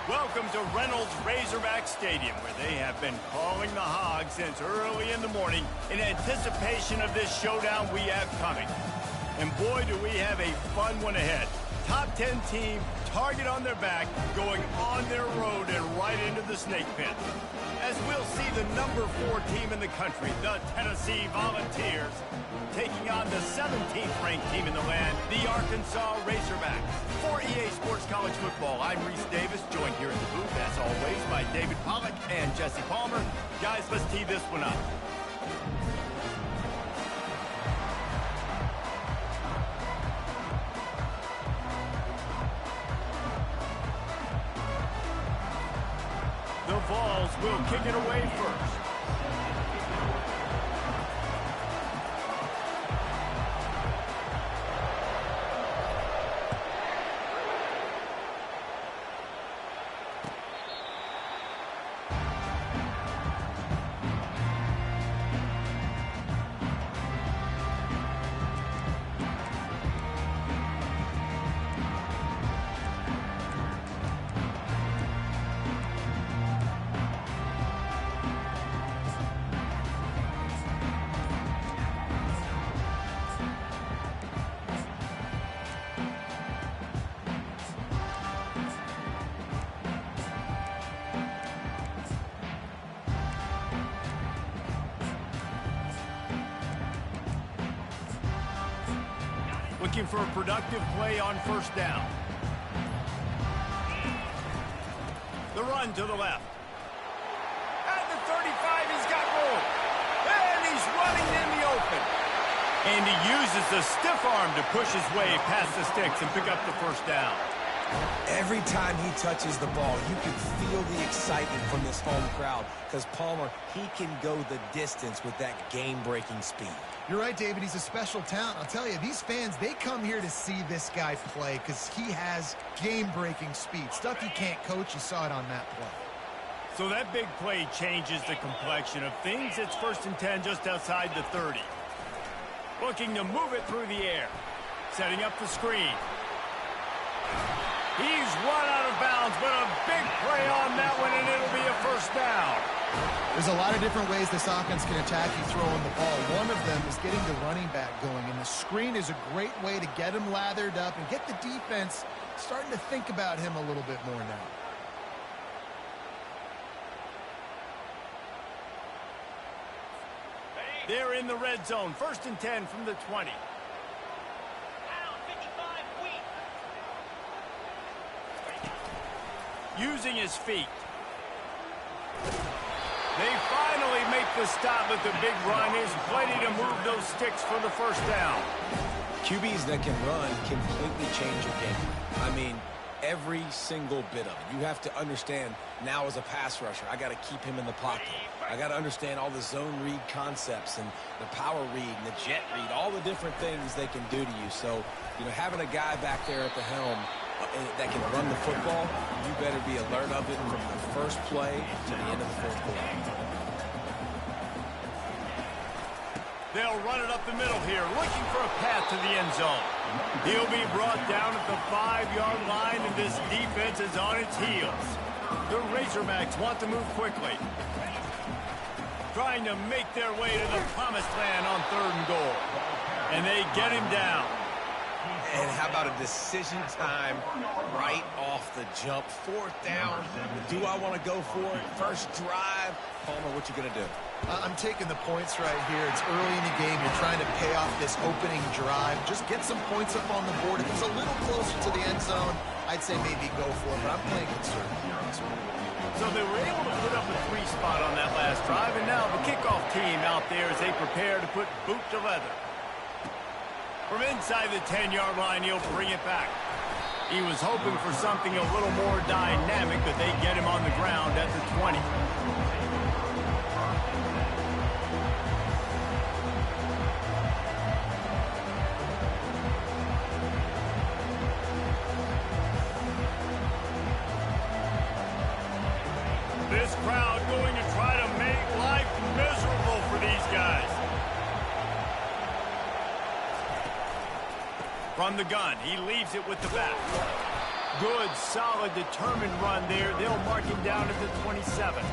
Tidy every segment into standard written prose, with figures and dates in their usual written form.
Welcome to Reynolds Razorback Stadium, where they have been calling the Hogs since early in the morning in anticipation of this showdown we have coming. And boy, do we have a fun one ahead. Top 10 team, target on their back, going on their road and right into the snake pit. As we'll see the number 4 team in the country, the Tennessee Volunteers, taking on the 17th ranked team in the land, the Arkansas Razorbacks. For EA Sports College Football, I'm Reese Davis, joined here in the booth, as always, by David Pollack and Jesse Palmer. Guys, let's tee this one up. The Vols will kick it away first. Looking for a productive play on first down. The run to the left. At the 35, he's got room. And he's running in the open. And he uses the stiff arm to push his way past the sticks and pick up the first down. Every time he touches the ball, you can feel the excitement from this home crowd because Palmer, he can go the distance with that game-breaking speed. You're right, David. He's a special talent. I'll tell you, these fans, they come here to see this guy play because he has game-breaking speed. Stuff you can't coach. You saw it on that play. So that big play changes the complexion of things. It's 1st and 10 just outside the 30. Looking to move it through the air. Setting up the screen. He's run out of bounds, but a big play on that one, and it'll be a first down. There's a lot of different ways this offense can attack you throwing the ball. One of them is getting the running back going, and the screen is a great way to get him lathered up and get the defense starting to think about him a little bit more now. They're in the red zone. 1st and 10 from the 20. Using his feet. They finally make the stop, but the big run is plenty to move those sticks for the first down. QBs that can run completely change your game. I mean, every single bit of it. You have to understand now as a pass rusher, I got to keep him in the pocket. I got to understand all the zone read concepts and the power read and the jet read, all the different things they can do to you. So, you know, having a guy back there at the helm that can run the football, you better be alert of it from the first play to the end of the 4th quarter. They'll run it up the middle here, looking for a path to the end zone. He'll be brought down at the 5-yard line, and this defense is on its heels. The Razorbacks want to move quickly, trying to make their way to the promised land on 3rd and goal. And they get him down. And how about a decision time right off the jump? 4th down. Do I want to go for it? First drive. Palmer, what you going to do? I'm taking the points right here. It's early in the game. You're trying to pay off this opening drive. Just get some points up on the board. If it's a little closer to the end zone, I'd say maybe go for it, but I'm playing conservative here on this one. So they were able to put up a 3 spot on that last drive, and now the kickoff team out there as they prepare to put boot to leather. From inside the 10-yard line, he'll bring it back. He was hoping for something a little more dynamic, but they get him on the ground at the 20. This crowd going to try to make life miserable for these guys. From the gun, he leaves it with the back. Good, solid, determined run there. They'll mark him down at the 27.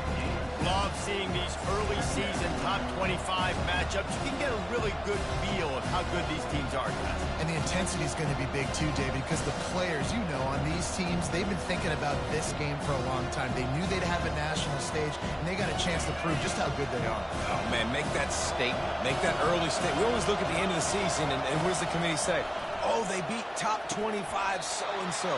Love seeing these early season top 25 matchups. You can get a really good feel of how good these teams are, guys. And the intensity is going to be big too, David, because the players, you know, on these teams, they've been thinking about this game for a long time. They knew they'd have a national stage, and they got a chance to prove just how good they are. Oh, man, make that statement. Make that early statement. We always look at the end of the season, and what does the committee say? Oh, they beat top 25 so-and-so.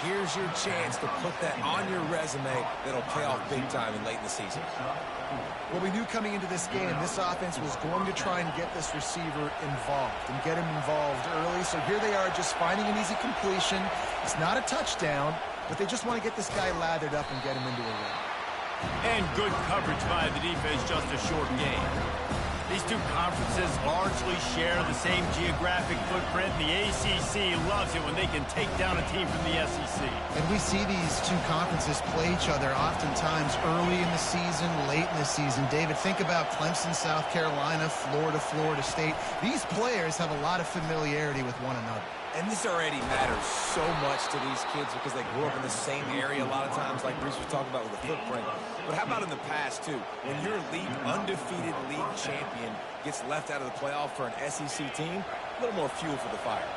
Here's your chance to put that on your resume that'll pay off big time and late in the season. Well, we knew coming into this game, this offense was going to try and get this receiver involved and get him involved early. So here they are just finding an easy completion. It's not a touchdown, but they just want to get this guy lathered up and get him into a run. And good coverage by the defense, just a short game. These two conferences largely share the same geographic footprint. The ACC loves it when they can take down a team from the SEC. And we see these two conferences play each other oftentimes early in the season, late in the season. David, think about Clemson, South Carolina, Florida, Florida State. These players have a lot of familiarity with one another. And this already matters so much to these kids because they grew up in the same area a lot of times, like Bruce was talking about with the footprint. But how about in the past, too? When your undefeated league champion gets left out of the playoff for an SEC team, a little more fuel for the fire.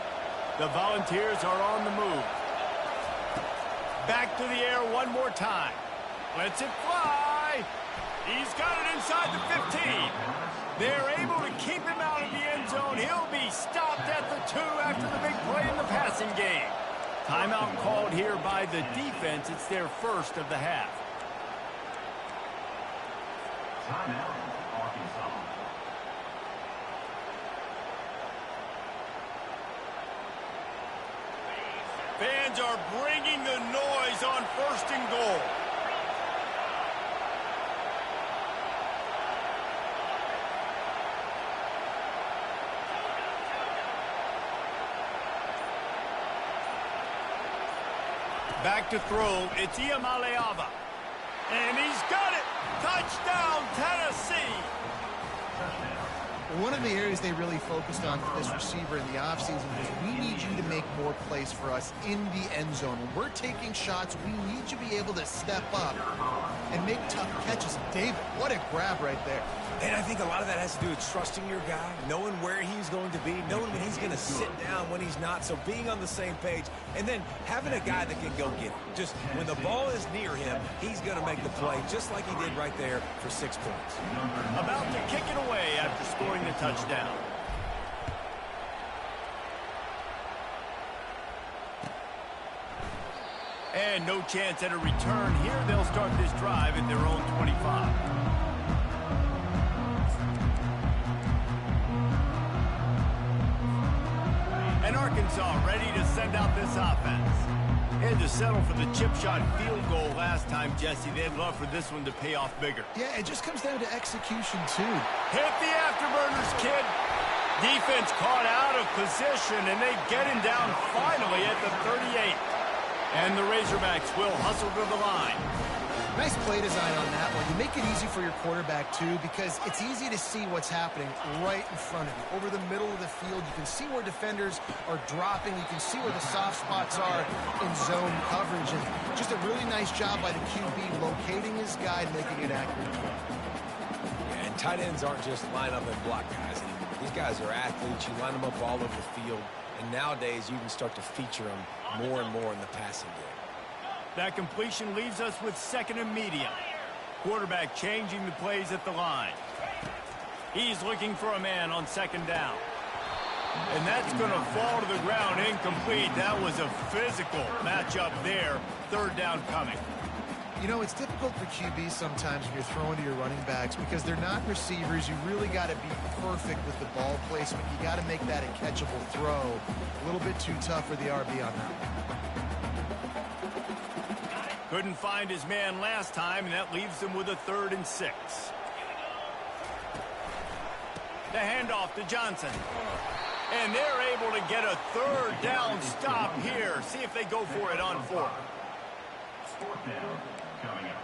The Volunteers are on the move. Back to the air one more time. Lets it fly. He's got it inside the 15. They're able to keep him out of the end zone. He'll be stopped at the 2 after the big play in the passing game. Timeout called here by the defense. It's their first of the half. Timeout, Arkansas. Fans are bringing the noise on 1st and goal. Back to throw. It's Iamaleava. And he's got it. Touchdown, Tennessee. One of the areas they really focused on for this receiver in the offseason was we need you to make more plays for us in the end zone. When we're taking shots, we need you to be able to step up and make tough catches. David, what a grab right there. And I think a lot of that has to do with trusting your guy, knowing where he's going to be, knowing when he's going to sit down, when he's not, so being on the same page, and then having a guy that can go get it. Just when the ball is near him, he's going to make the play, just like he did right there for 6 points. About to kick it away after scoring the touchdown. And no chance at a return here. They'll start this drive at their own 25. And Arkansas ready to send out this offense. Had to settle for the chip shot field goal last time, Jesse. They'd love for this one to pay off bigger. Yeah, it just comes down to execution, too. Hit the afterburners, kid. Defense caught out of position, and they get him down finally at the 38. And the Razorbacks will hustle to the line. Nice play design on that one. You make it easy for your quarterback, too, because it's easy to see what's happening right in front of you. Over the middle of the field, you can see where defenders are dropping. You can see where the soft spots are in zone coverage. And just a really nice job by the QB locating his guy and making it accurate. Yeah, and tight ends aren't just line up and block guys anymore. These guys are athletes. You line them up all over the field. And nowadays, you can start to feature them more and more in the passing game. That completion leaves us with 2nd and medium. Quarterback changing the plays at the line. He's looking for a man on 2nd down. And that's going to fall to the ground incomplete. That was a physical matchup there. 3rd down coming. You know, it's difficult for QBs sometimes when you're throwing to your running backs because they're not receivers. You really got to be perfect with the ball placement. You got to make that a catchable throw. A little bit too tough for the RB on that one. Couldn't find his man last time, and that leaves him with a 3rd and 6. The handoff to Johnson. And they're able to get a 3rd down stop here. See if they go for it on 4th. 4th down coming up.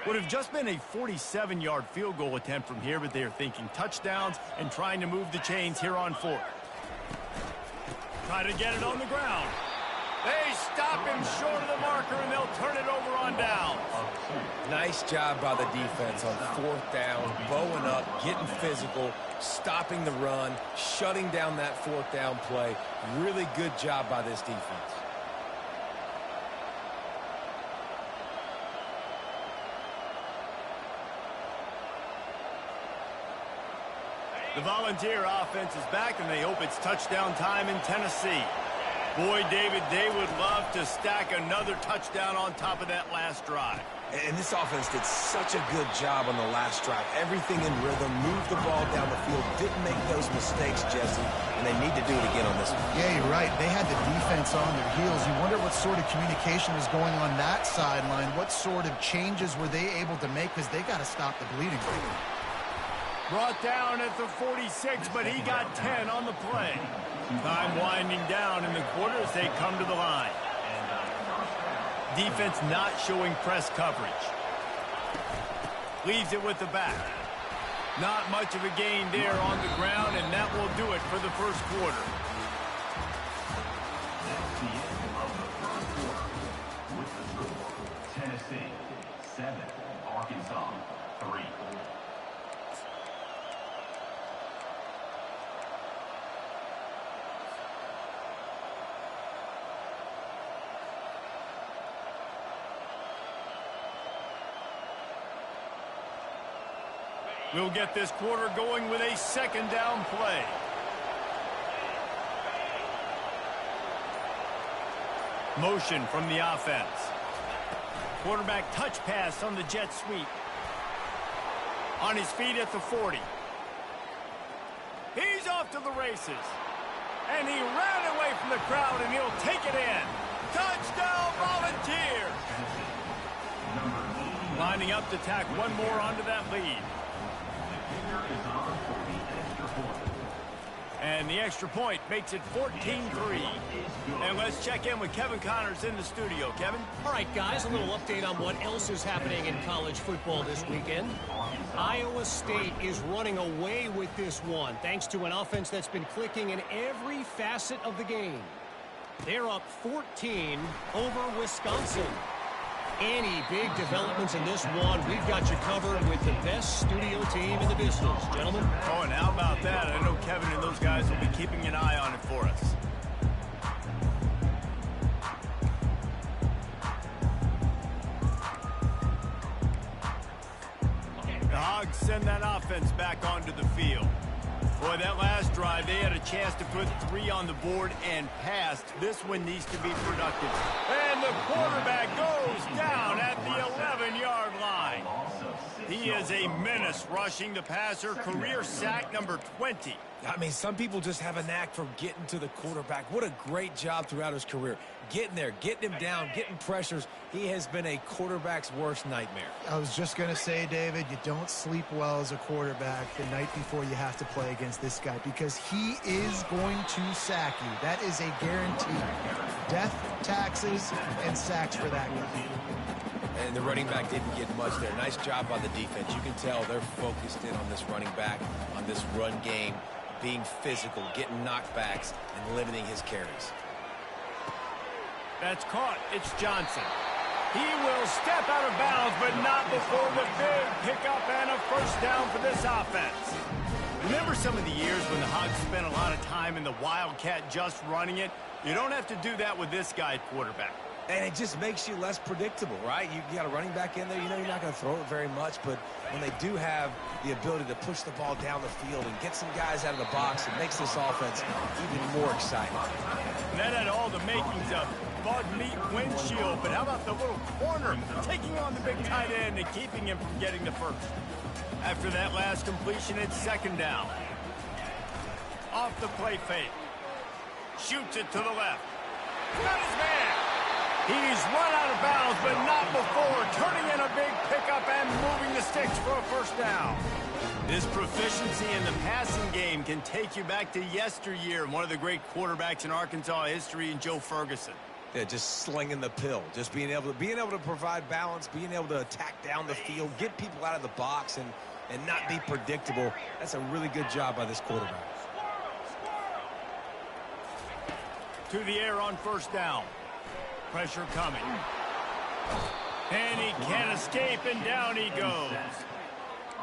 Would have just been a 47-yard field goal attempt from here, but they are thinking touchdowns and trying to move the chains here on fourth. Try to get it on the ground. They stop him short of the marker, and they'll turn it over on down. Nice job by the defense on fourth down, bowing up, getting physical, stopping the run, shutting down that fourth down play. Really good job by this defense. The Volunteer offense is back, and they hope it's touchdown time in Tennessee. Boy, David, they would love to stack another touchdown on top of that last drive. And this offense did such a good job on the last drive. Everything in rhythm, moved the ball down the field, didn't make those mistakes, Jesse, and they need to do it again on this one. Yeah, you're right. They had the defense on their heels. You wonder what sort of communication was going on that sideline. What sort of changes were they able to make, because they got to stop the bleeding. Brought down at the 46, but he got 10 on the play. Time winding down in the quarter as they come to the line. Defense not showing press coverage. Leaves it with the back. Not much of a gain there on the ground, and that will do it for the first quarter. That's the end of the first quarter. With the score, Tennessee 7, Arkansas 3. We'll get this quarter going with a second down play. Motion from the offense. Quarterback touch pass on the jet sweep. On his feet at the 40. He's off to the races. And he ran away from the crowd, and he'll take it in. Touchdown, Volunteer! Lining up to tack one more onto that lead. And the extra point makes it 14-3. And let's check in with Kevin Connors in the studio. Kevin? All right, guys, a little update on what else is happening in college football this weekend. Iowa State is running away with this one, thanks to an offense that's been clicking in every facet of the game. They're up 14 over Wisconsin. Any big developments in this one, we've got you covered with the best studio team in the business, gentlemen. Oh, and how about that? I know Kevin and those guys will be keeping an eye on it for us. The Hogs send that offense back onto the field. Boy, that last drive, they had a chance to put 3 on the board and passed. This one needs to be productive. And the quarterback goes down at the 11-yard line. He is a menace rushing the passer. Career sack number 20. I mean, some people just have a knack for getting to the quarterback. What a great job throughout his career. Getting there, getting him down, getting pressures. He has been a quarterback's worst nightmare. I was just going to say, David, you don't sleep well as a quarterback the night before you have to play against this guy, because he is going to sack you. That is a guarantee. Death, taxes, and sacks for that guy. And the running back didn't get much there. Nice job by the defense. You can tell they're focused in on this running back, on this run game, being physical, getting knockbacks, and limiting his carries. That's caught. It's Johnson. He will step out of bounds, but not before the big pickup and a first down for this offense. Remember some of the years when the Hogs spent a lot of time in the Wildcat just running it? You don't have to do that with this guy at quarterback. And it just makes you less predictable, right? You got a running back in there. You know you're not going to throw it very much, but when they do have the ability to push the ball down the field and get some guys out of the box, it makes this offense even more exciting. And that had all the makings of bug meat windshield, but how about the little corner taking on the big tight end and keeping him from getting the first? After that last completion, it's second down. Off the play fake. Shoots it to the left. Got his man. He's run out of bounds, but not before turning in a big pickup and moving the sticks for a first down. His proficiency in the passing game can take you back to yesteryear, one of the great quarterbacks in Arkansas history, Joe Ferguson. Yeah, just slinging the pill, just being able to provide balance, being able to attack down the field, get people out of the box, and not be predictable. That's a really good job by this quarterback. To the air on first down. Pressure coming. And he can't escape, and down he goes.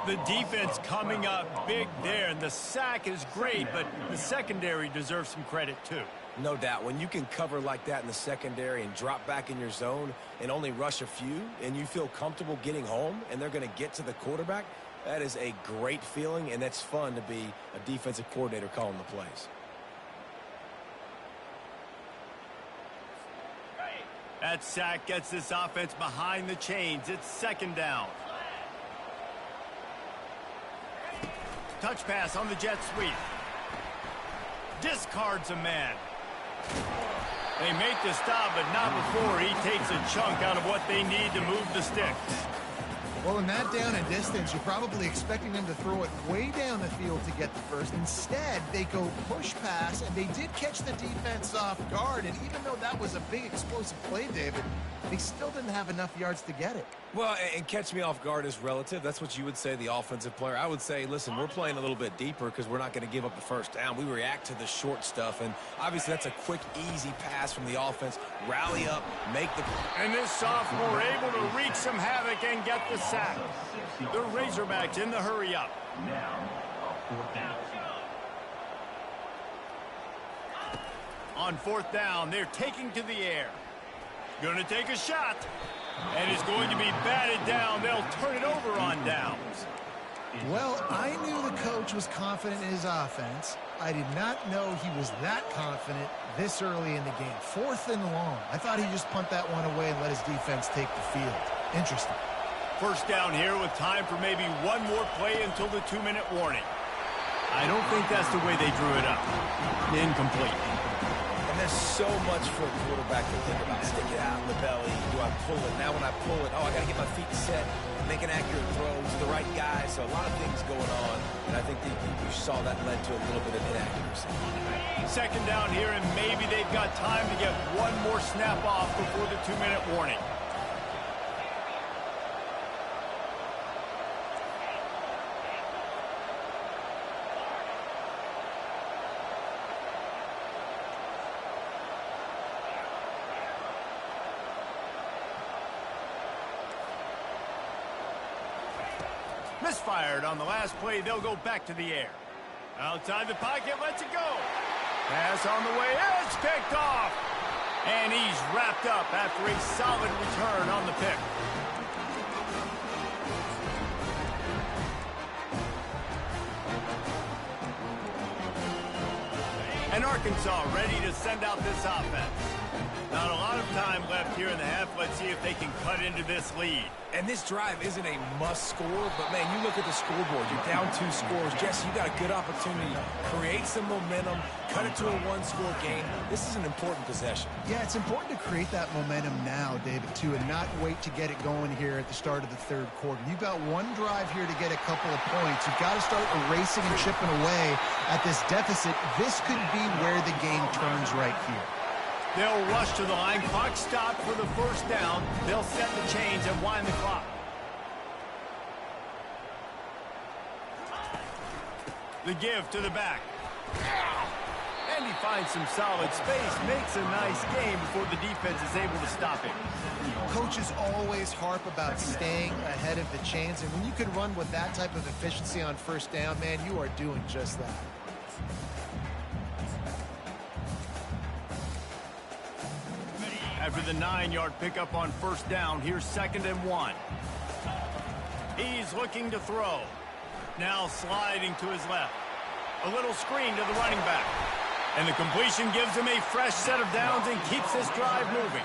The defense coming up big there, and the sack is great, but the secondary deserves some credit too. No doubt. When you can cover like that in the secondary and drop back in your zone and only rush a few, and you feel comfortable getting home, and they're going to get to the quarterback, that is a great feeling, and that's fun to be a defensive coordinator calling the plays. That sack gets this offense behind the chains. It's second down. Touch pass on the jet sweep. Discards a man. They make the stop, but not before he takes a chunk out of what they need to move the sticks. Well, in that down and distance, you're probably expecting them to throw it way down the field to get the first. Instead, they go push pass, and they did catch the defense off guard. And even though that was a big explosive play, David, they still didn't have enough yards to get it. Well, and catch me off guard is relative. That's what you would say, the offensive player. I would say, listen, we're playing a little bit deeper because we're not going to give up the first down. We react to the short stuff, and obviously that's a quick, easy pass from the offense. Rally up, make the... And this sophomore able to wreak some havoc and get the sack. The Razorbacks in the hurry up. Now, a fourth down. On fourth down, they're taking to the air. Going to take a shot. And it's going to be batted down. They'll turn it over on downs. Well, I knew the coach was confident in his offense. I did not know he was that confident this early in the game. Fourth and long. I thought he'd just punt that one away and let his defense take the field. Interesting. First down here with time for maybe one more play until the 2-minute warning. I don't think that's the way they drew it up. Incomplete. There's so much for a quarterback to think about. Stick it out in the belly. Do I pull it? Now when I pull it, I got to get my feet set, make an accurate throw to the right guy. So a lot of things going on, and I think you saw that led to a little bit of inaccuracy. Second down here, and maybe they've got time to get one more snap off before the 2-minute warning. Misfired on the last play. They'll go back to the air. Outside the pocket, lets it go. Pass on the way. It's picked off. And he's wrapped up after a solid return on the pick. And Arkansas ready to send out this offense. Not a lot of time left here in the half. Let's see if they can cut into this lead. And this drive isn't a must score, but, man, you look at the scoreboard. You're down 2 scores. Jesse, you got a good opportunity. Create some momentum. Cut it to a 1-score game. This is an important possession. Yeah, it's important to create that momentum now, David, too, and not wait to get it going here at the start of the third quarter. You've got one drive here to get a couple of points. You've got to start erasing and chipping away at this deficit. This could be where the game turns right here. They'll rush to the line. Clock stopped for the first down. They'll set the chains and wind the clock. The give to the back. And he finds some solid space. Makes a nice game before the defense is able to stop him. Coaches always harp about staying ahead of the chains, and when you can run with that type of efficiency on first down, man, you are doing just that. After the 9-yard pickup on first down, here's 2nd and 1. He's looking to throw. Now sliding to his left. A little screen to the running back. And the completion gives him a fresh set of downs and keeps this drive moving.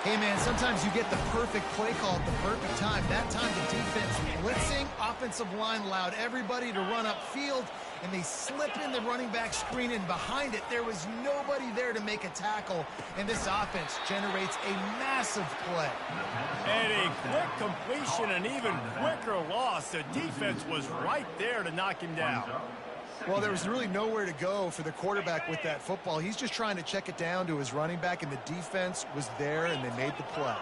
Hey, man, sometimes you get the perfect play call at the perfect time. That time the defense blitzing, offensive line allowed everybody to run upfield, and they slip in the running back screen, and behind it, there was nobody there to make a tackle, and this offense generates a massive play. And a quick completion, an even quicker loss. The defense was right there to knock him down. Well, there was really nowhere to go for the quarterback with that football. He's just trying to check it down to his running back, and the defense was there, and they made the play.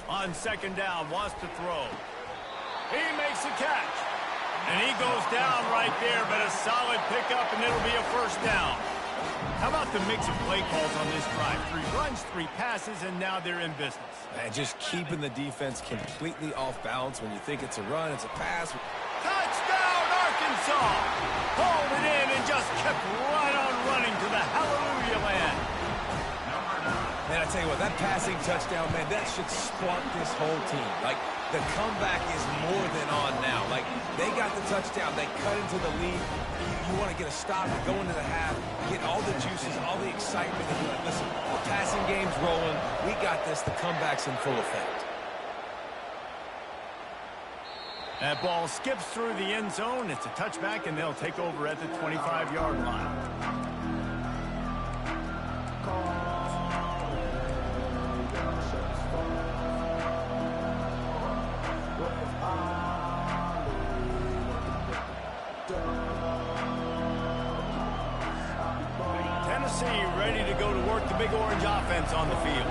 On second down, wants to throw. He makes a catch. And he goes down right there, but a solid pickup, and it'll be a first down. How about the mix of play calls on this drive? 3 runs, 3 passes, and now they're in business. And just keeping the defense completely off balance. When you think it's a run, it's a pass. Touchdown, Arkansas! Hauled it in and just kept right on running to the hallelujah land. Man, I tell you what, that passing touchdown, man, that should spark this whole team. Like, the comeback is more than on now. Like, they got the touchdown. They cut into the lead. You want to get a stop and go into the half, get all the juices, all the excitement. And you're like, listen, the passing game's rolling. We got this. The comeback's in full effect. That ball skips through the end zone. It's a touchback, and they'll take over at the 25-yard line. Tennessee ready to go to work the Big Orange offense on the field.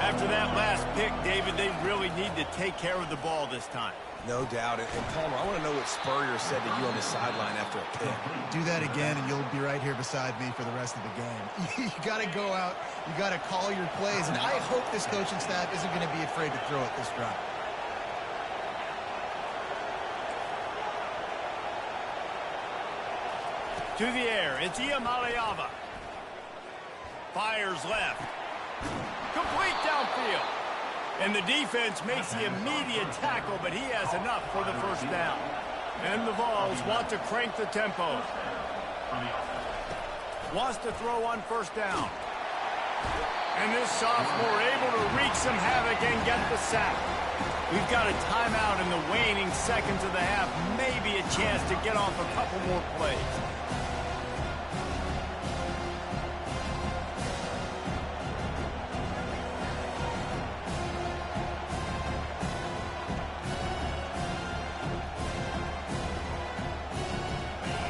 After that last pick, David, they really need to take care of the ball this time. No doubt. And Palmer, I want to know what Spurrier said to you on the sideline after a pick. Do that again, and you'll be right here beside me for the rest of the game. You got to go out. You got to call your plays. And I hope this coaching staff isn't going to be afraid to throw it this drive. To the air, it's Iamaleava. Fires left. Complete downfield. And the defense makes the immediate tackle, but he has enough for the first down. And the Vols want to crank the tempo. Wants to throw on first down. And this sophomore able to wreak some havoc and get the sack. We've got a timeout in the waning seconds of the half. Maybe a chance to get off a couple more plays.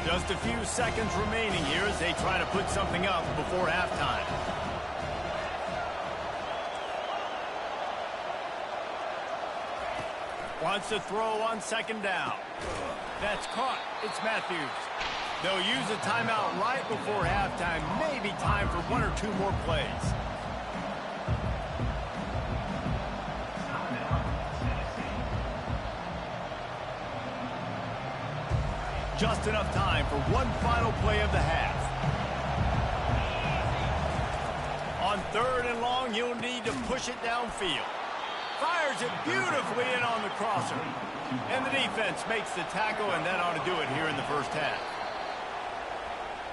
Just a few seconds remaining here as they try to put something up before halftime. Wants to throw on second down. That's caught. It's Matthews. They'll use a timeout right before halftime. Maybe time for 1 or 2 more plays. Just enough time for one final play of the half. On 3rd and long, you'll need to push it downfield. Fires it beautifully in on the crosser. And the defense makes the tackle, and that ought to do it here in the first half.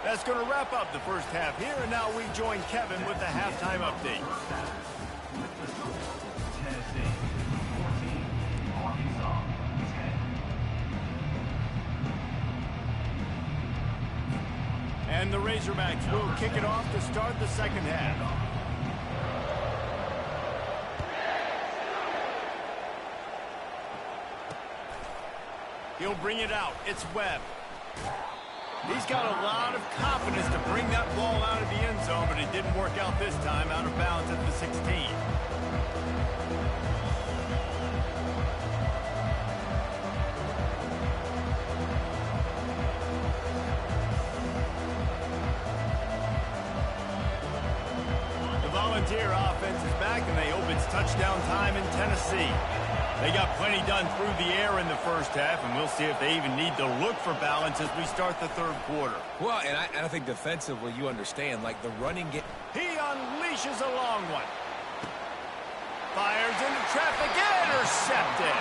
That's going to wrap up the first half here, and now we join Kevin with the halftime update. Tennessee 14, Arkansas 10. And the Razorbacks will kick it off to start the second half. He'll bring it out. It's Webb. He's got a lot of confidence to bring that ball out of the end zone, but it didn't work out this time, out of bounds at the 16. The Volunteer offense is back, and they hope it's touchdown time in Tennessee. They got plenty done through the air in the first half, and we'll see if they even need to look for balance as we start the third quarter. Well, and I think defensively, you understand, like the running game. He unleashes a long one. Fires into traffic, intercepted.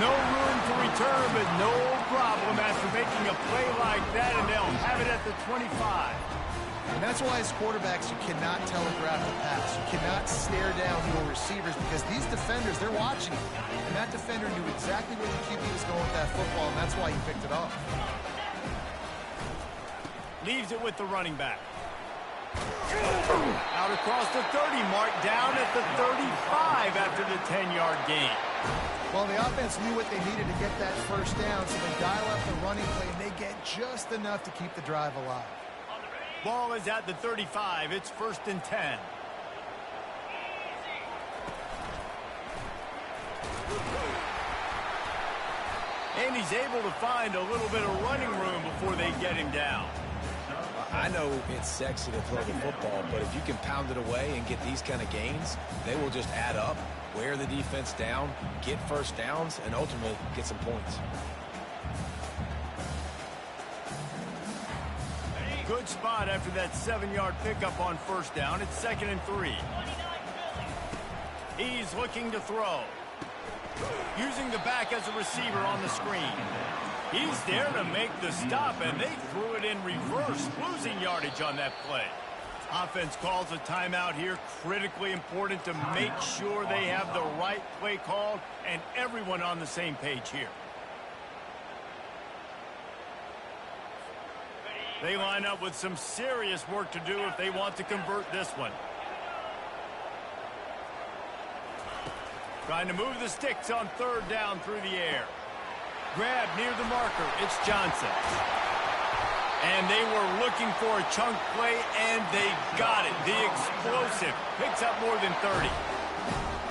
No room for return, but no problem after making a play like that, and they'll have it at the 25. And that's why as quarterbacks, you cannot telegraph the pass. You cannot stare down your receivers because these defenders, they're watching you. And that defender knew exactly where the QB was going with that football, and that's why he picked it off. Leaves it with the running back. Out across the 30, mark down at the 35 after the 10-yard gain. Well, the offense knew what they needed to get that first down, so they dial up the running play, and they get just enough to keep the drive alive. Ball is at the 35. It's 1st and 10. And he's able to find a little bit of running room before they get him down. I know it's sexy to throw the football, but if you can pound it away and get these kind of gains, they will just add up, wear the defense down, get first downs, and ultimately get some points. Good spot after that 7-yard pickup on 1st down. It's 2nd and 3. He's looking to throw. Using the back as a receiver on the screen. He's there to make the stop, and they threw it in reverse, losing yardage on that play. Offense calls a timeout here. Critically important to make sure they have the right play called and everyone on the same page here. They line up with some serious work to do if they want to convert this one. Trying to move the sticks on 3rd down through the air. Grab near the marker. It's Johnson. And they were looking for a chunk play, and they got it. The explosive picks up more than 30.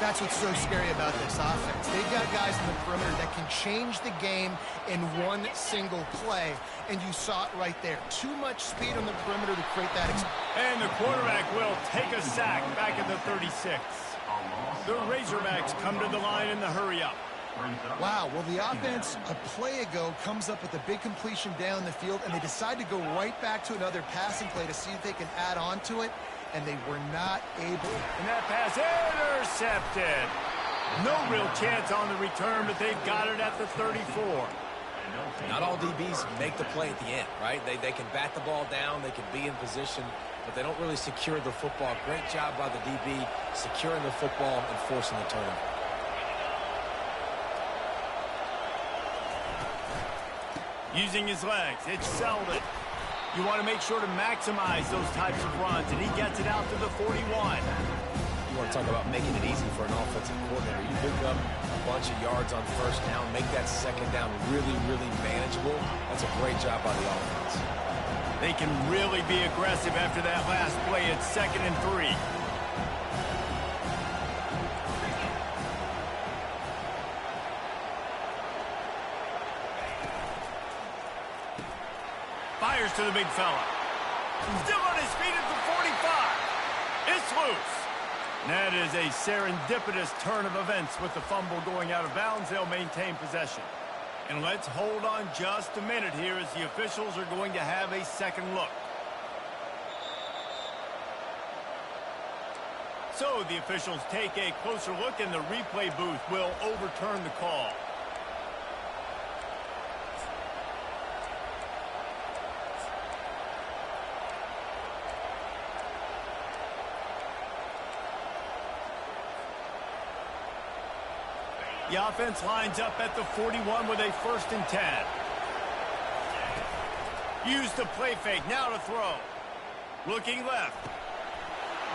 That's what's so scary about this offense. They've got guys in the perimeter that can change the game in one single play, and you saw it right there. Too much speed on the perimeter to create that. And the quarterback will take a sack back at the 36. The Razorbacks come to the line in the hurry-up. Wow, well, the offense a play ago comes up with a big completion down the field, and they decide to go right back to another passing play to see if they can add on to it, and they were not able. And that pass intercepted. No real chance on the return, but they've got it at the 34. Not all DBs make the play at the end, right? They can bat the ball down, they can be in position, but they don't really secure the football. Great job by the DB securing the football and forcing the turnover. Using his legs, it's Selden. You want to make sure to maximize those types of runs, and he gets it out to the 41. You want to talk about making it easy for an offensive coordinator. You pick up a bunch of yards on 1st down, make that 2nd down really, really manageable. That's a great job by the offense. They can really be aggressive after that last play. It's 2nd and 3. Fires to the big fella. Still on his feet at the 45. It's loose. That is a serendipitous turn of events with the fumble going out of bounds. They'll maintain possession. And let's hold on just a minute here as the officials are going to have a second look. So the officials take a closer look, and the replay booth will overturn the call. The offense lines up at the 41 with a 1st and 10. Use the play fake, now to throw. Looking left.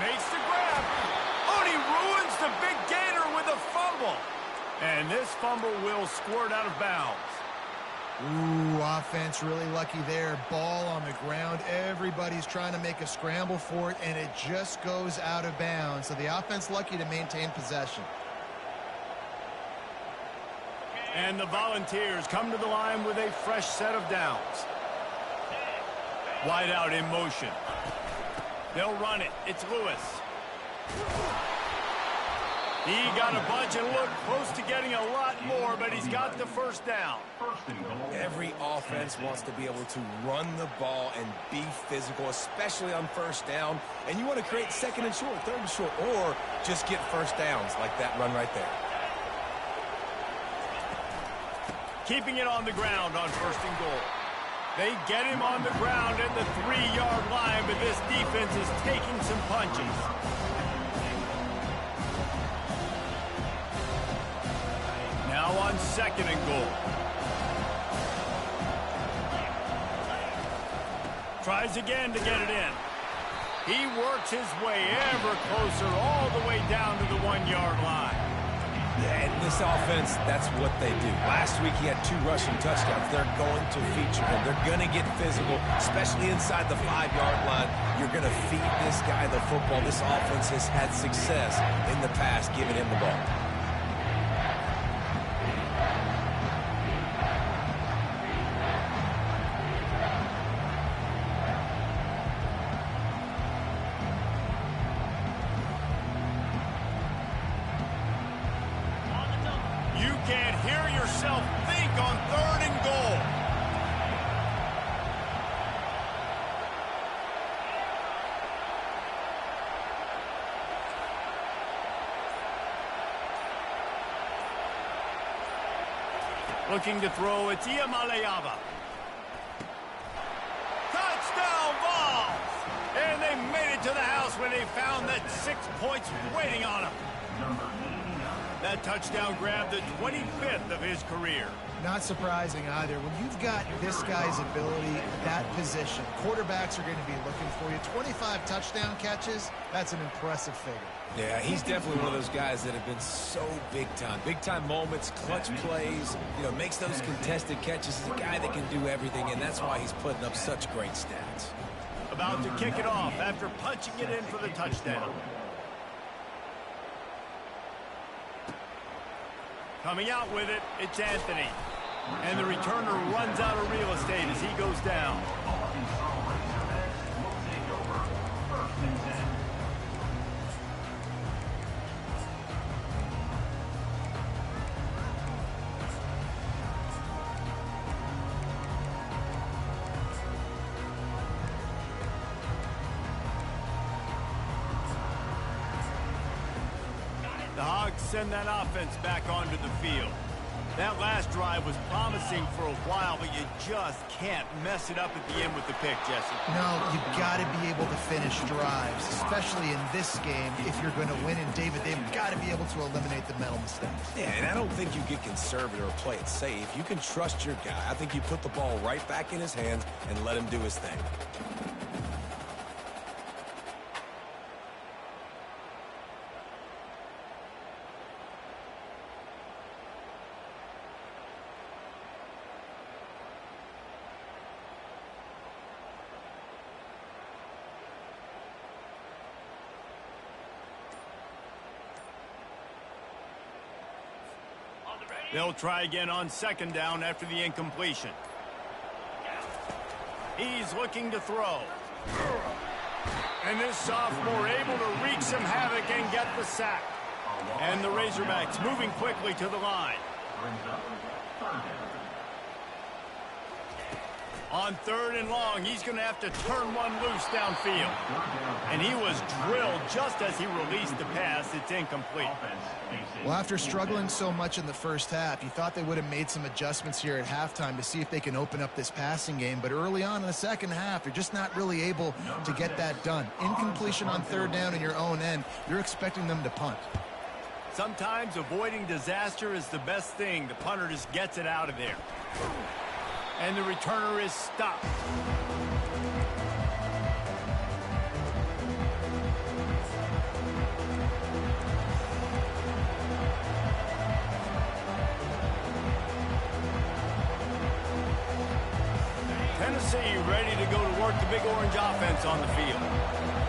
Makes the grab. Oh, and he ruins the big gainer with a fumble. And this fumble will squirt out of bounds. Ooh, offense really lucky there. Ball on the ground. Everybody's trying to make a scramble for it, and it just goes out of bounds. So the offense lucky to maintain possession. And the Volunteers come to the line with a fresh set of downs. Wide out in motion. They'll run it. It's Lewis. He got a bunch and looked close to getting a lot more, but he's got the 1st down. Every offense wants to be able to run the ball and be physical, especially on 1st down. And you want to create 2nd and short, 3rd and short, or just get 1st downs like that run right there. Keeping it on the ground on 1st and goal. They get him on the ground at the 3-yard line, but this defense is taking some punches. Now on 2nd and goal. Tries again to get it in. He works his way ever closer all the way down to the 1-yard line. Yeah, and this offense, that's what they do. Last week he had 2 rushing touchdowns. They're going to feature him. They're going to get physical, especially inside the 5-yard line. You're going to feed this guy the football. This offense has had success in the past giving him the ball. Can't hear yourself think on 3rd and goal. Looking to throw, it's Iamaleava. Touchdown ball! And they made it to the house when they found that 6 points waiting on them. That touchdown grabbed the 25th of his career. Not surprising either. When you've got this guy's ability at that position, quarterbacks are going to be looking for you. 25 touchdown catches, that's an impressive figure. Yeah, he's definitely one of those guys that have been so big time. Big time moments, clutch plays, makes those contested catches. He's a guy that can do everything, and that's why he's putting up such great stats. About to kick it off after punching it in for the touchdown. Coming out with it, it's Anthony. And the returner runs out of real estate as he goes down. The Hogs send that offense back onto the field. That last drive was promising for a while, but you just can't mess it up at the end with the pick, Jesse. No, you've got to be able to finish drives, especially in this game if you're going to win. And, David, they've got to be able to eliminate the mental mistakes. Yeah, and I don't think you get conservative or play it safe. You can trust your guy. I think you put the ball right back in his hands and let him do his thing. They'll try again on 2nd down after the incompletion. He's looking to throw. And this sophomore able to wreak some havoc and get the sack. And the Razorbacks moving quickly to the line. On 3rd and long, he's going to have to turn one loose downfield. And he was drilled just as he released the pass. It's incomplete. Well, after struggling so much in the first half, you thought they would have made some adjustments here at halftime to see if they can open up this passing game. But early on in the second half, they're just not really able to get that done. Incompletion on 3rd down in your own end, you're expecting them to punt. Sometimes avoiding disaster is the best thing. The punter just gets it out of there. And the returner is stopped. Tennessee ready to go to work the Big Orange offense on the field.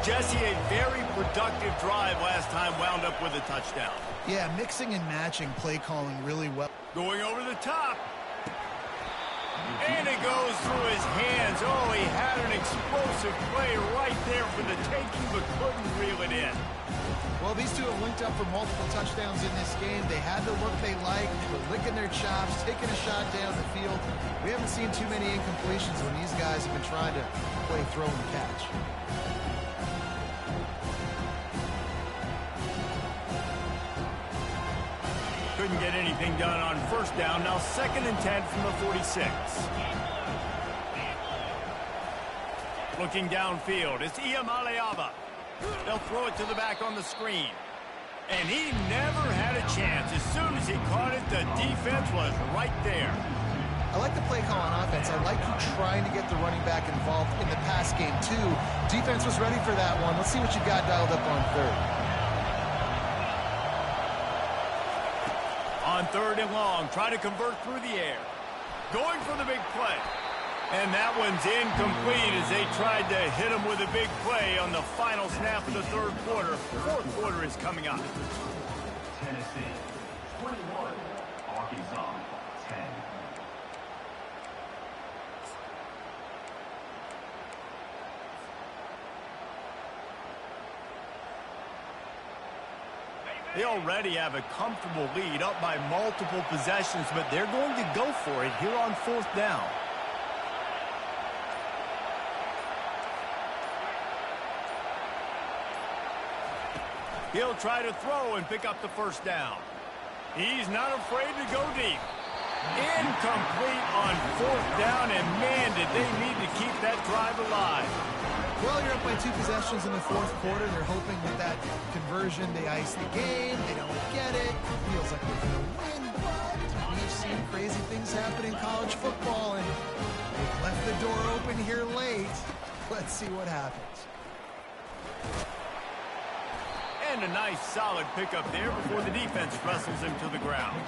Jesse, a very productive drive last time wound up with a touchdown. Yeah, mixing and matching play calling really well. Going over the top. And it goes through his hands. Oh, he had an explosive play right there for the taking, but couldn't reel it in. Well, these two have linked up for multiple touchdowns in this game. They had the look they liked. They were licking their chops, taking a shot down the field. We haven't seen too many incompletions when these guys have been trying to play throw and catch. Couldn't get anything done on 1st down. Now 2nd and 10 from the 46. Looking downfield, it's Iamaleava. They'll throw it to the back on the screen. And he never had a chance. As soon as he caught it, the defense was right there. I like the play call on offense. I like you trying to get the running back involved in the pass game, too. Defense was ready for that one. Let's see what you got dialed up on third. On third and long, try to convert through the air. Going for the big play. And that one's incomplete as they tried to hit him with a big play on the final snap of the third quarter. Fourth quarter is coming up. Tennessee 21, Arkansas 10. They already have a comfortable lead up by multiple possessions, but they're going to go for it here on fourth down. He'll try to throw and pick up the first down. He's not afraid to go deep. Incomplete on fourth down, and man, did they need to keep that drive alive. Well, you're up by 2 possessions in the fourth quarter. They're hoping with that conversion they ice the game. They don't get it. Feels like they're going to win, but we've seen crazy things happen in college football, and they've left the door open here late. Let's see what happens. And a nice, solid pickup there before the defense wrestles him to the ground.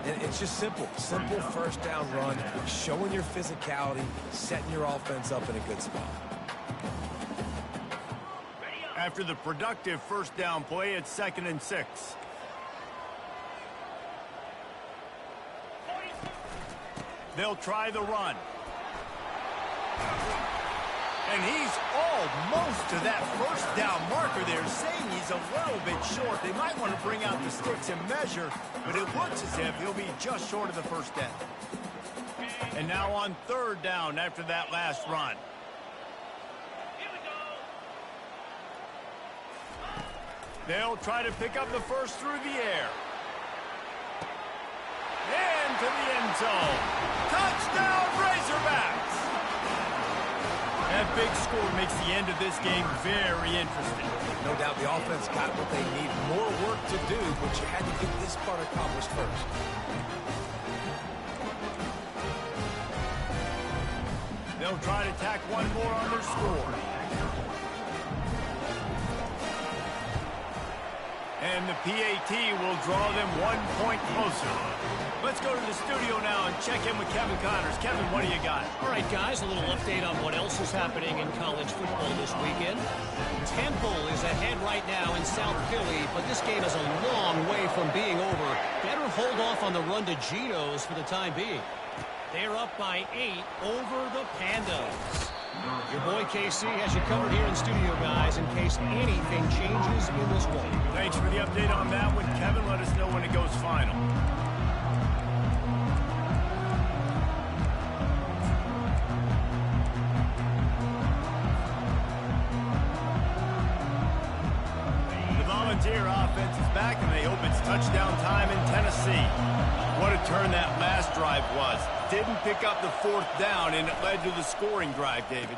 And it's just simple. Simple first down run, showing your physicality, setting your offense up in a good spot. After the productive first down play, it's 2nd and 6. They'll try the run. And he's almost to that first down marker there, saying he's a little bit short. They might want to bring out the sticks and measure, but it looks as if he'll be just short of the first down. And now on third down after that last run. They'll try to pick up the first through the air. And to the end zone. Touchdown, Razorbacks! That big score makes the end of this game very interesting. No doubt the offense got what they need. More work to do, but you had to get this part accomplished first. They'll try to tack one more on their score. And the PAT will draw them 1 point closer. Let's go to the studio now and check in with Kevin Connors. Kevin, what do you got? All right, guys, a little update on what else is happening in college football this weekend. Temple is ahead right now in South Philly, but this game is a long way from being over. Better hold off on the run to Geno's for the time being. They're up by 8 over the Pandas. Your boy KC has you covered here in studio, guys, in case anything changes in this one. Thanks for the update on that one, Kevin. Let us know when it goes final. The Volunteer offense is back, and they hope it's touchdown time in Tennessee. What a turn that last drive was. Didn't pick up the fourth down, and it led to the scoring drive, David.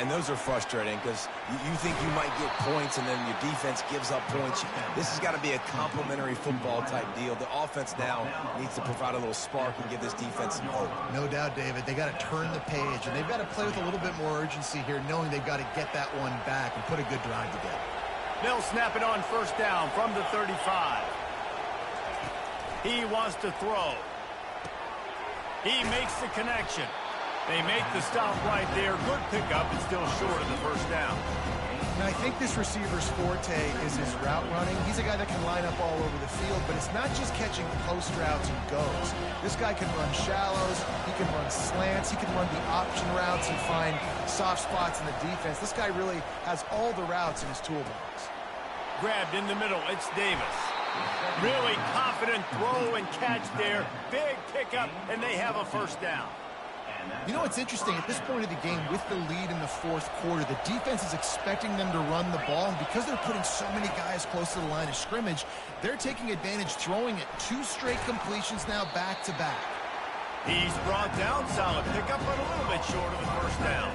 And those are frustrating because you think you might get points and then your defense gives up points. This has got to be a complementary football type deal. The offense now needs to provide a little spark and give this defense some hope. No doubt, David. They got to turn the page, and they've got to play with a little bit more urgency here, knowing they've got to get that one back and put a good drive together. They'll snap it on first down from the 35. He wants to throw. He makes the connection. They make the stop right there. Good pickup, and still short of the first down. And I think this receiver's forte is his route running. He's a guy that can line up all over the field, but it's not just catching post routes and goes. This guy can run shallows, he can run slants, he can run the option routes and find soft spots in the defense. This guy really has all the routes in his toolbox. Grabbed in the middle, it's Davis. Really confident throw and catch there. Big pickup, and they have a first down. You know what's interesting? At this point of the game, with the lead in the fourth quarter, the defense is expecting them to run the ball. And because they're putting so many guys close to the line of scrimmage, they're taking advantage, throwing it 2 straight completions now back-to-back. He's brought down, solid pickup, but a little bit short of the first down.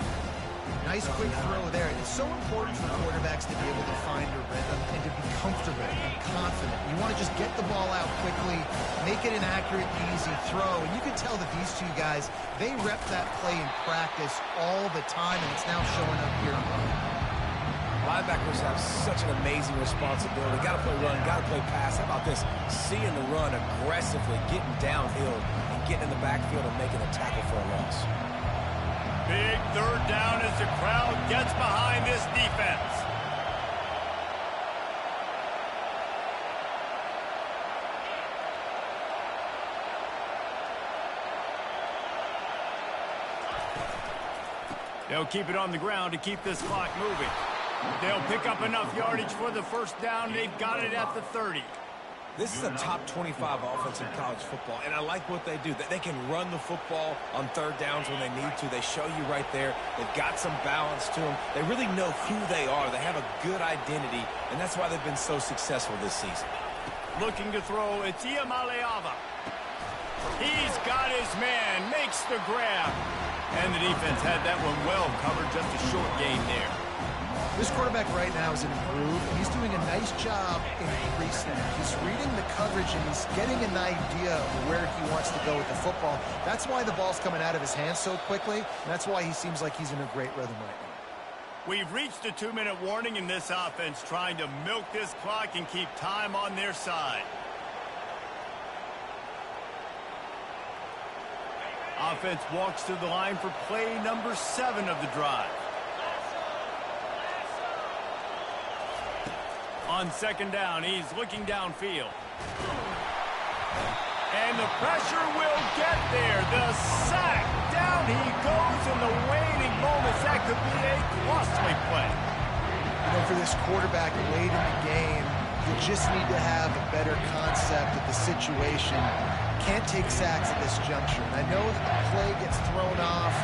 Nice quick throw there. It's so important for quarterbacks to be able to find a rhythm and to be comfortable and confident. You want want to just get the ball out quickly, make it an accurate, easy throw. And you can tell that these two guys, they rep that play in practice all the time, and it's now showing up here on home. Linebackers have such an amazing responsibility. Got to play run, got to play pass. How about this? Seeing the run aggressively, getting downhill, and getting in the backfield and making a tackle for a loss. Big third down as the crowd gets behind this defense. They'll keep it on the ground to keep this clock moving. They'll pick up enough yardage for the first down. They've got it at the 30. This is a top 25 offense in college football, and I like what they do. They can run the football on third downs when they need to. They show you right there. They've got some balance to them. They really know who they are. They have a good identity, and that's why they've been so successful this season. Looking to throw, it's Iamaleava. He's got his man, makes the grab. And the defense had that one well covered, just a short gain there. This quarterback right now is in a groove, and he's doing a nice job in pre-snap. He's reading the coverage, and he's getting an idea of where he wants to go with the football. That's why the ball's coming out of his hands so quickly, and that's why he seems like he's in a great rhythm right now. We've reached a 2-minute warning in this offense, trying to milk this clock and keep time on their side. Offense walks to the line for play number 7 of the drive. On second down, he's looking downfield. And the pressure will get there. The sack. Down he goes in the waning moments. That could be a costly play. You know, for this quarterback late in the game, you just need to have a better concept of the situation. Can't take sacks at this juncture. And I know that the play gets thrown off,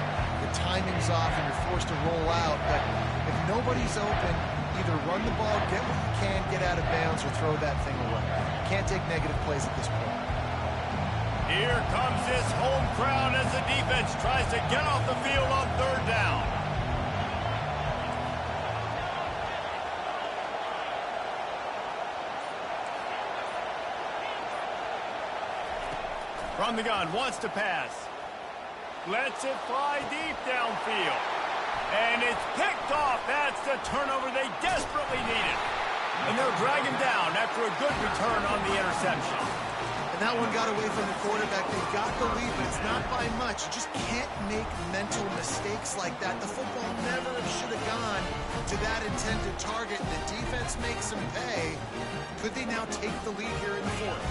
the timing's off, and you're forced to roll out. But if nobody's open, either run the ball, get what you can, get out of bounds, or throw that thing away. Can't take negative plays at this point. Here comes this home crowd as the defense tries to get off the field on third down. From the gun, wants to pass. Lets it fly deep downfield. And it's picked off. That's the turnover they desperately needed. And they'll drag him down after a good return on the interception. And that one got away from the quarterback. They got the lead, but it's not by much. You just can't make mental mistakes like that. The football never should have gone to that intended target, and the defense makes them pay. Could they now take the lead here in the fourth?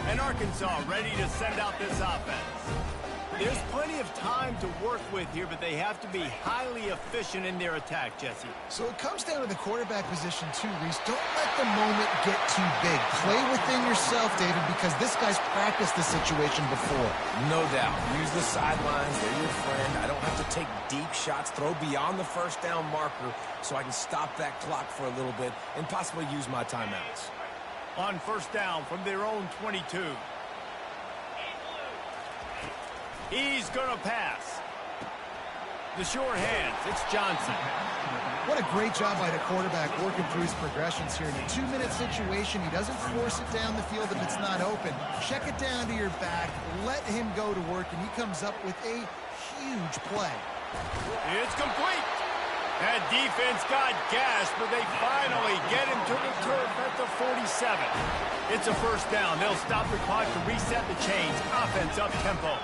And Arkansas ready to send out this offense. There's plenty of time to work with here, but they have to be highly efficient in their attack, Jesse. So it comes down to the quarterback position too, Reese. Don't let the moment get too big. Play within yourself, David, because this guy's practiced this situation before. No doubt. Use the sidelines. They're your friend. I don't have to take deep shots, throw beyond the first down marker so I can stop that clock for a little bit and possibly use my timeouts. On first down from their own 22. He's going to pass. The sure hands. It's Johnson. What a great job by the quarterback working through his progressions here. In a 2-minute situation, he doesn't force it down the field if it's not open. Check it down to your back. Let him go to work, and he comes up with a huge play. It's complete. That defense got gashed, but they finally get him to the turf at the 47. It's a first down. They'll stop the clock to reset the chains. Offense up tempo.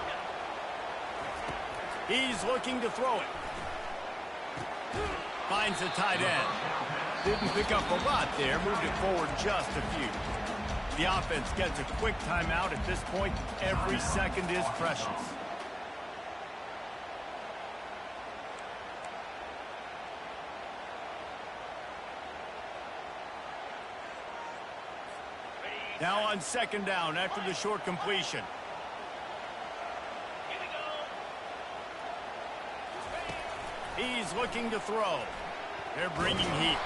He's looking to throw it. Finds the tight end. Didn't pick up a lot there. Moved it forward just a few. The offense gets a quick timeout at this point. Every second is precious. Now on second down after the short completion. He's looking to throw. They're bringing heat.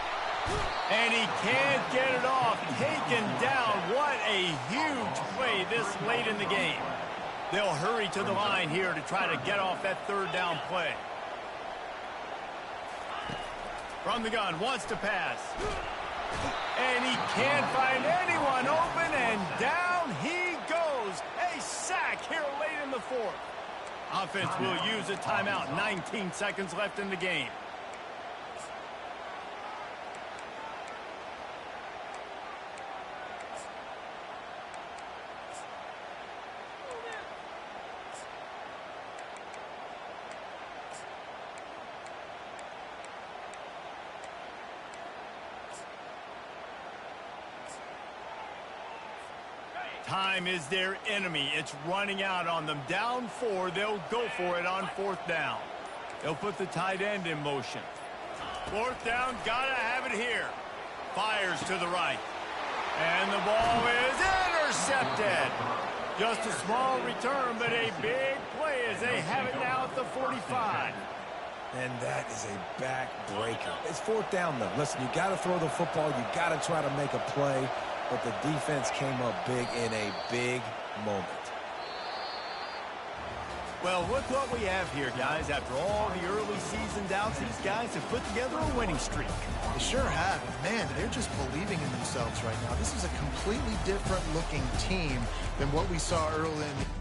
And he can't get it off. Taken down. What a huge play this late in the game. They'll hurry to the line here to try to get off that third down play. From the gun, wants to pass. And he can't find anyone open, Down he goes. A sack here late in the fourth. Offense will use a timeout. 19 seconds left in the game. Time is their enemy. It's running out on them. Down 4, they'll go for it on 4th down. They'll put the tight end in motion. 4th down, gotta have it here. Fires to the right. And the ball is intercepted. Just a small return, but a big play as they have it now at the 45. And that is a back-breaker. It's 4th down, though. Listen, you got to throw the football. You got to try to make a play. But the defense came up big in a big moment. Well, look what we have here, guys. After all the early season doubts, these guys have put together a winning streak. They sure have. Man, they're just believing in themselves right now. This is a completely different looking team than what we saw early in the